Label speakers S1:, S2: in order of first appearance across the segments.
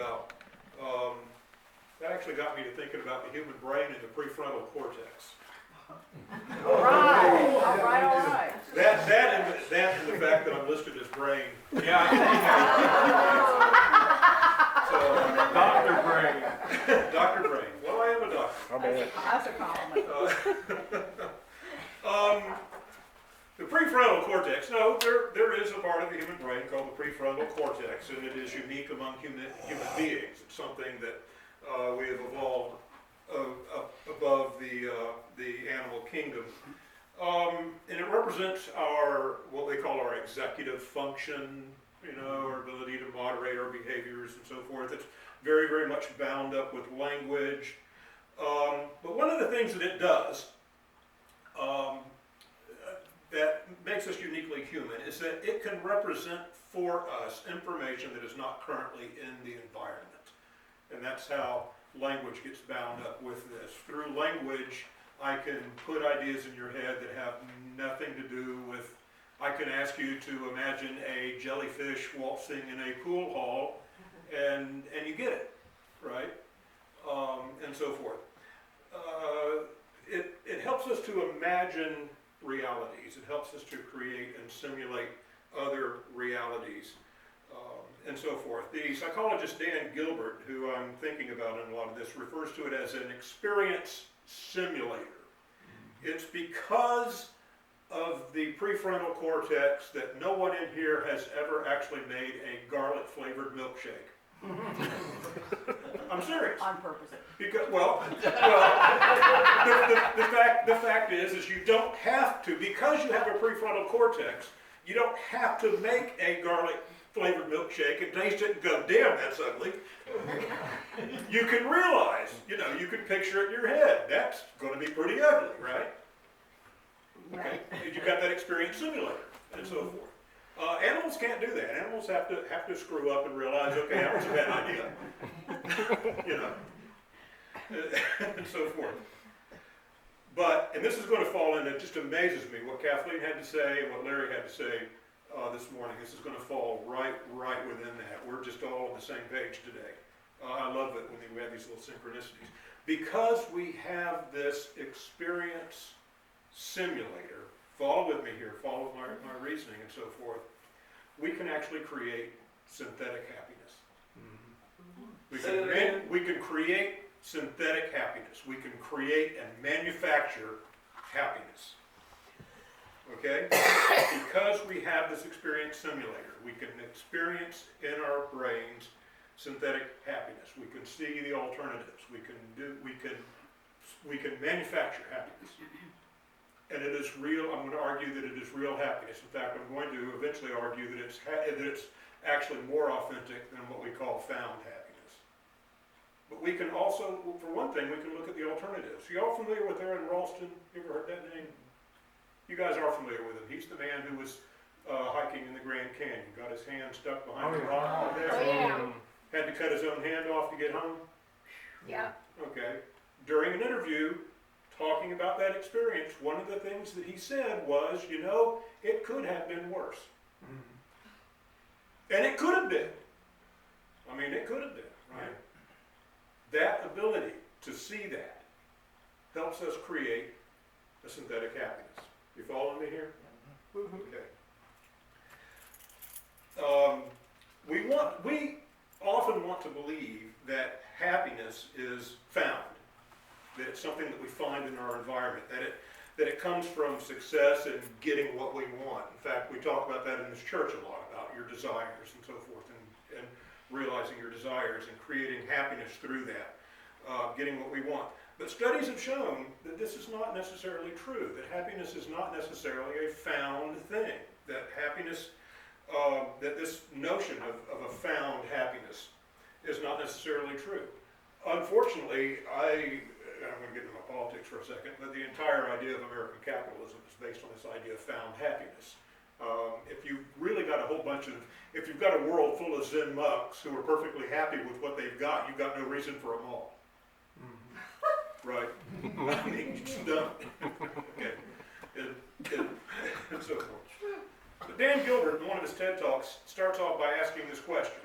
S1: about, that actually got me to thinking about the human brain and the prefrontal cortex.
S2: All right.
S1: That and the fact that I'm listed as brain.
S3: Yeah, Dr. Brain.
S1: Dr. Brain. Well, I am a doctor.
S2: That's a compliment.
S1: The prefrontal cortex, no, there is a part of the human brain called the prefrontal cortex, and it is unique among human beings. It's something that we have evolved above the animal kingdom. And it represents what they call our executive function, our ability to moderate our behaviors and so forth. It's very, very much bound up with language. But one of the things that it does that makes us uniquely human is that it can represent for us information that is not currently in the environment. And that's how language gets bound up with this. Through language, I can put ideas in your head that have nothing to do with, I can ask you to imagine a jellyfish waltzing in a pool hall, and you get it, right? And so forth. It helps us to imagine realities. It helps us to create and simulate other realities, and so forth. The psychologist Dan Gilbert, who I'm thinking about in a lot of this, refers to it as an experience simulator. It's because of the prefrontal cortex that no one in here has ever actually made a garlic flavored milkshake. I'm serious.
S2: On purpose.
S1: Because, the fact is you don't have to, because you have a prefrontal cortex, you don't have to make a garlic flavored milkshake and taste it and go, damn, that's ugly. You can realize, you can picture it in your head. That's going to be pretty ugly, right? Okay. You got that experience simulator and so forth. Animals can't do that. Animals have to screw up and realize, okay, that was a bad idea. And so forth. And this is going to fall in, it just amazes me what Kathleen had to say and what Larry had to say this morning. This is going to fall right within that. We're just all on the same page today. I love it when we have these little synchronicities. Because we have this experience simulator, follow with me here, follow my reasoning and so forth, we can actually create synthetic happiness. We can create synthetic happiness. We can create and manufacture happiness. Okay? Because we have this experience simulator, we can experience in our brains synthetic happiness. We can see the alternatives. We can manufacture happiness. And it is real. I'm going to argue that it is real happiness. In fact, I'm going to eventually argue that it's actually more authentic than what we call found happiness. But we can also, for one thing, we can look at the alternatives. You all familiar with Aaron Ralston? You ever heard that name? You guys are familiar with him. He's the man who was hiking in the Grand Canyon. Got his hand stuck behind a rock over there.
S2: Oh, yeah.
S1: Had to cut his own hand off to get home.
S2: Yeah.
S1: Okay. During an interview, talking about that experience, one of the things that he said was, it could have been worse. And it could have been. I mean, it could have been, right? That ability to see that helps us create a synthetic happiness. You following me here? Okay. We often want to believe that happiness is found, that it's something that we find in our environment, that it comes from success and getting what we want. In fact, we talk about that in this church a lot, about your desires and so forth, and realizing your desires and creating happiness through that, getting what we want. But studies have shown that this is not necessarily true, that happiness is not necessarily a found thing, that happiness, that this notion of a found happiness is not necessarily true. Unfortunately, I'm going to get into my politics for a second, but the entire idea of American capitalism is based on this idea of found happiness. If you've really got a whole bunch of, if you've got a world full of Zen monks who are perfectly happy with what they've got, you've got no reason for them all. Right? I mean, you just don't. Okay. And so forth. But Dan Gilbert, in one of his TED Talks, starts off by asking this question.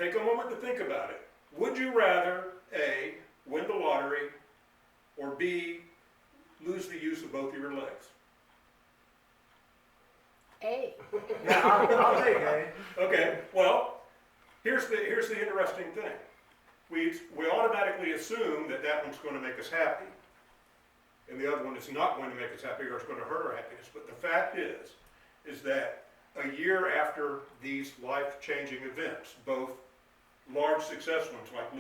S1: take a moment to think about it. Would you rather, A, win the lottery, or B, lose the use of both of your legs?
S2: A.
S4: Yeah, I'll take it.
S1: Okay, well, here's the interesting thing. We automatically assume that that one's going to make us happy, and the other one is not going to make us happy, or it's going to hurt our happiness. But the fact is that a year after these life-changing events, both large success ones like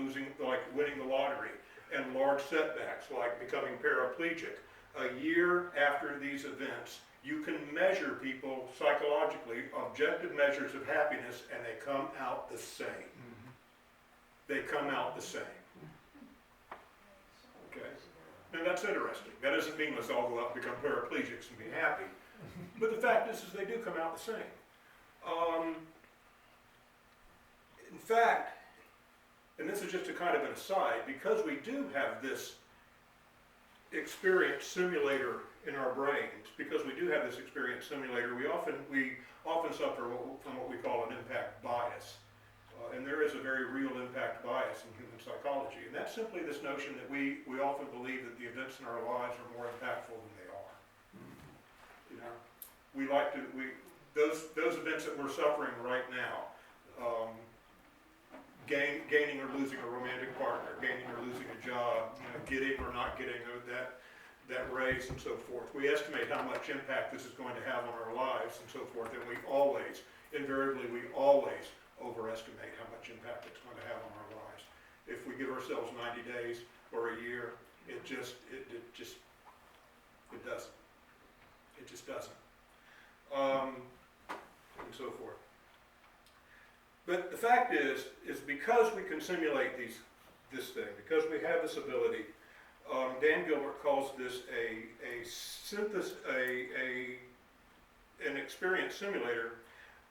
S1: winning the lottery, and large setbacks like becoming paraplegic, a year after these events, you can measure people psychologically, objective measures of happiness, and they come out the same. They come out the same. Okay? Now that's interesting. That doesn't mean let's all go out and become paraplegics and be happy. But the fact is they do come out the same. In fact, and this is just a kind of an aside, because we do have this experience simulator in our brains, because we do have this experience simulator, we often suffer from what we call an impact bias. And there is a very real impact bias in human psychology. And that's simply this notion that we often believe that the events in our lives are more impactful than they are. You know, those events that we're suffering right now, gaining or losing a romantic partner, gaining or losing a job, you know, getting or not getting that raise and so forth. We estimate how much impact this is going to have on our lives and so forth, and we always overestimate how much impact it's going to have on our lives. If we give ourselves 90 days or a year, it just doesn't. It just doesn't. And so forth. But the fact is because we can simulate this thing, because we have this ability, Dan Gilbert calls this an experience simulator.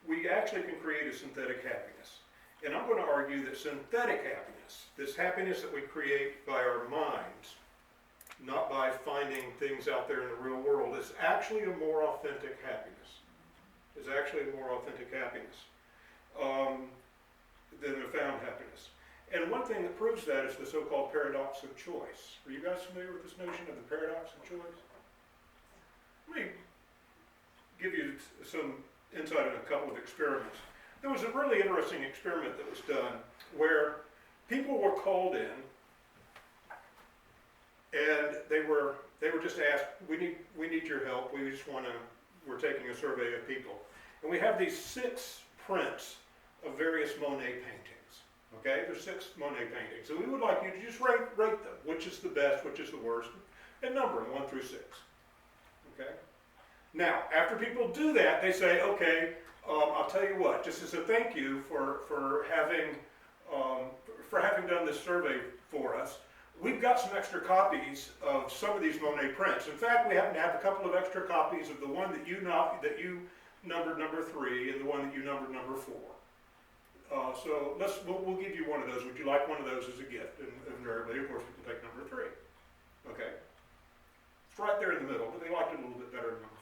S1: We actually can create a synthetic happiness. And I'm going to argue that synthetic happiness, this happiness that we create by our minds, not by finding things out there in the real world, is actually a more authentic happiness. Is actually a more authentic happiness than a found happiness. And one thing that proves that is the so-called paradox of choice. Are you guys familiar with this notion of the paradox of choice? Let me give you some insight on a couple of experiments. There was a really interesting experiment that was done where people were called in and they were just asked, we need your help. We're taking a survey of people. And we have these 6 prints of various Monet paintings. Okay, there's 6 Monet paintings. And we would like you to just rate them. Which is the best, which is the worst, and number them 1 through 6. Okay? Now, after people do that, they say, okay, I'll tell you what, just as a thank you for having done this survey for us, we've got some extra copies of some of these Monet prints. In fact, we happen to have a couple of extra copies of the one that you numbered number 3 and the one that you numbered number 4. So we'll give you one of those. Would you like one of those as a gift? And invariably, of course, people take number 3. Okay? It's right there in the middle, but they liked it a little bit better than number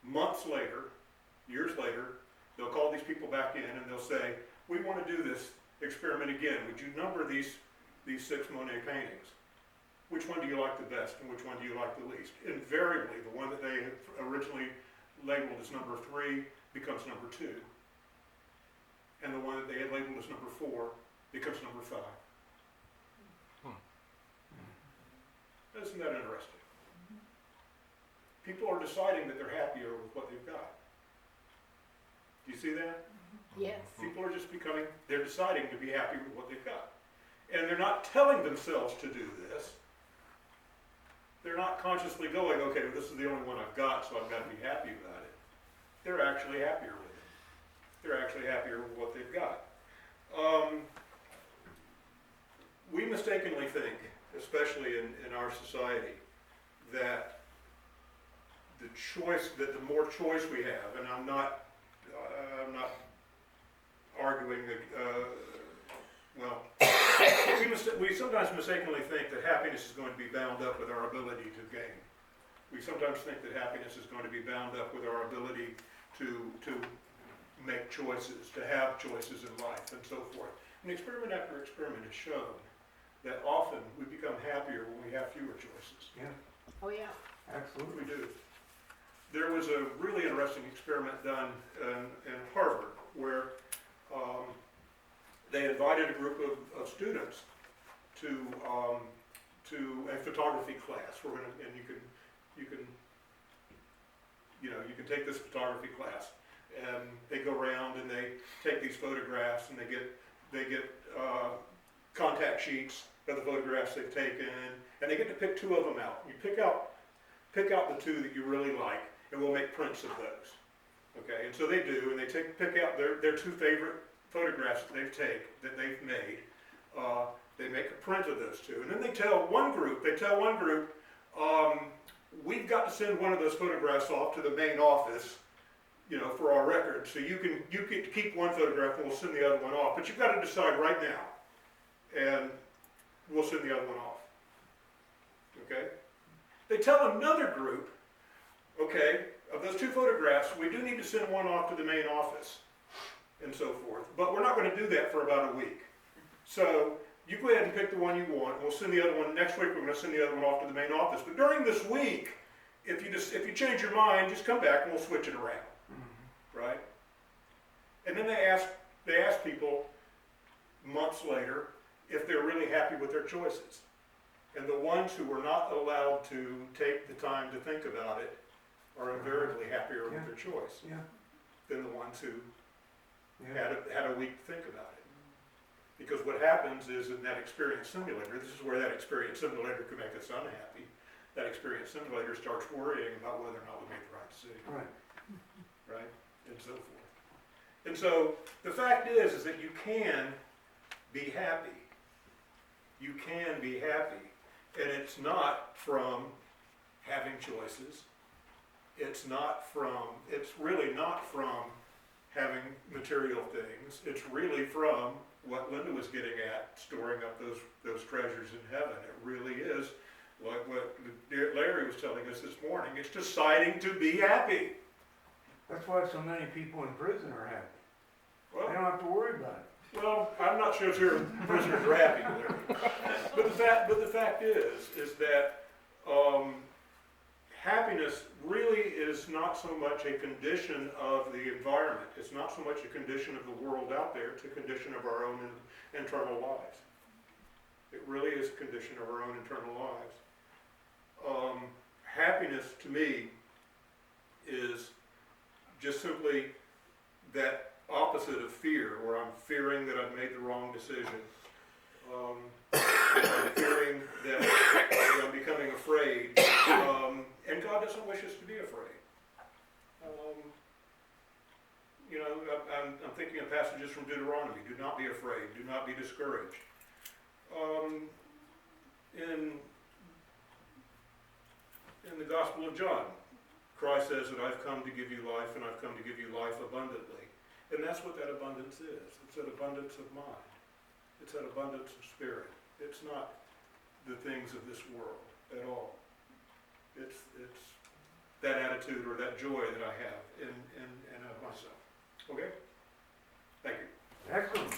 S1: 4. Months later, years later, they'll call these people back in and they'll say, we want to do this experiment again. Would you number these 6 Monet paintings? Which one do you like the best and which one do you like the least? Invariably, the one that they had originally labeled as number 3 becomes number 2. And the one that they had labeled as number 4 becomes number 5. Isn't that interesting? People are deciding that they're happier with what they've got. Do you see that?
S2: Yes.
S1: People are just they're deciding to be happy with what they've got. And they're not telling themselves to do this. They're not consciously going, okay, well, this is the only one I've got, so I've got to be happy about it. They're actually happier with it. They're actually happier with what they've got. We mistakenly think, especially in our society, that the more choice we have, and I'm not arguing we sometimes mistakenly think that happiness is going to be bound up with our ability to gain. We sometimes think that happiness is going to be bound up with our ability to make choices, to have choices in life, and so forth. And experiment after experiment has shown that often we become happier when we have fewer choices.
S4: Yeah,
S2: Oh, yeah.
S4: absolutely.
S1: We do. There was a really interesting experiment done in Harvard where they invited a group of students to a photography class. And you can take this photography class, and they go around and they take these photographs, and they get contact sheets of the photographs they've taken, and they get to pick two of them out. You pick out the two that you really like, and we'll make prints of those. Okay, and so they do, and they pick out their two favorite photographs that they've made. They make a print of those two, and then they tell one group, we've got to send one of those photographs off to the main office, for our record. So you can keep one photograph, and we'll send the other one off. But you've got to decide right now, and we'll send the other one off. Okay? They tell another group, okay, of those two photographs, we do need to send one off to the main office, and so forth. But we're not going to do that for about a week. So you go ahead and pick the one you want. We'll send the other one next week. We're going to send the other one off to the main office. But during this week, if you change your mind, just come back and we'll switch it around, right? And then they ask people months later if they're really happy with their choices. And the ones who were not allowed to take the time to think about it are invariably happier with their choice than the ones who had a week to think about it. Because what happens is in that experience simulator, this is where that experience simulator can make us unhappy. That experience simulator starts worrying about whether or not we made the right decision. Right? And so forth. And so the fact is that you can be happy. You can be happy. And it's not from having choices. It's really not from having material things. It's really from what Linda was getting at, storing up those treasures in heaven. It really is like what Larry was telling us this morning. It's deciding to be happy.
S4: That's why so many people in prison are happy.
S1: Well,
S4: They don't have to worry about it.
S1: Well, I'm not sure prisoners are happy, Larry. But the fact is that happiness really is not so much a condition of the environment. It's not so much a condition of the world out there. It's a condition of our own internal lives. It really is a condition of our own internal lives. Happiness to me is just simply that opposite of fear, where I'm fearing that I've made the wrong decision. I'm fearing that I'm becoming afraid. And God doesn't wish us to be afraid. I'm thinking of passages from Deuteronomy. Do not be afraid. Do not be discouraged. In the Gospel of John, Christ says that I've come to give you life, and I've come to give you life abundantly. And that's what that abundance is. It's that abundance of mind. It's that abundance of spirit. It's not the things of this world at all. It's that attitude or that joy that I have in myself. Okay? Thank you.
S4: Excellent.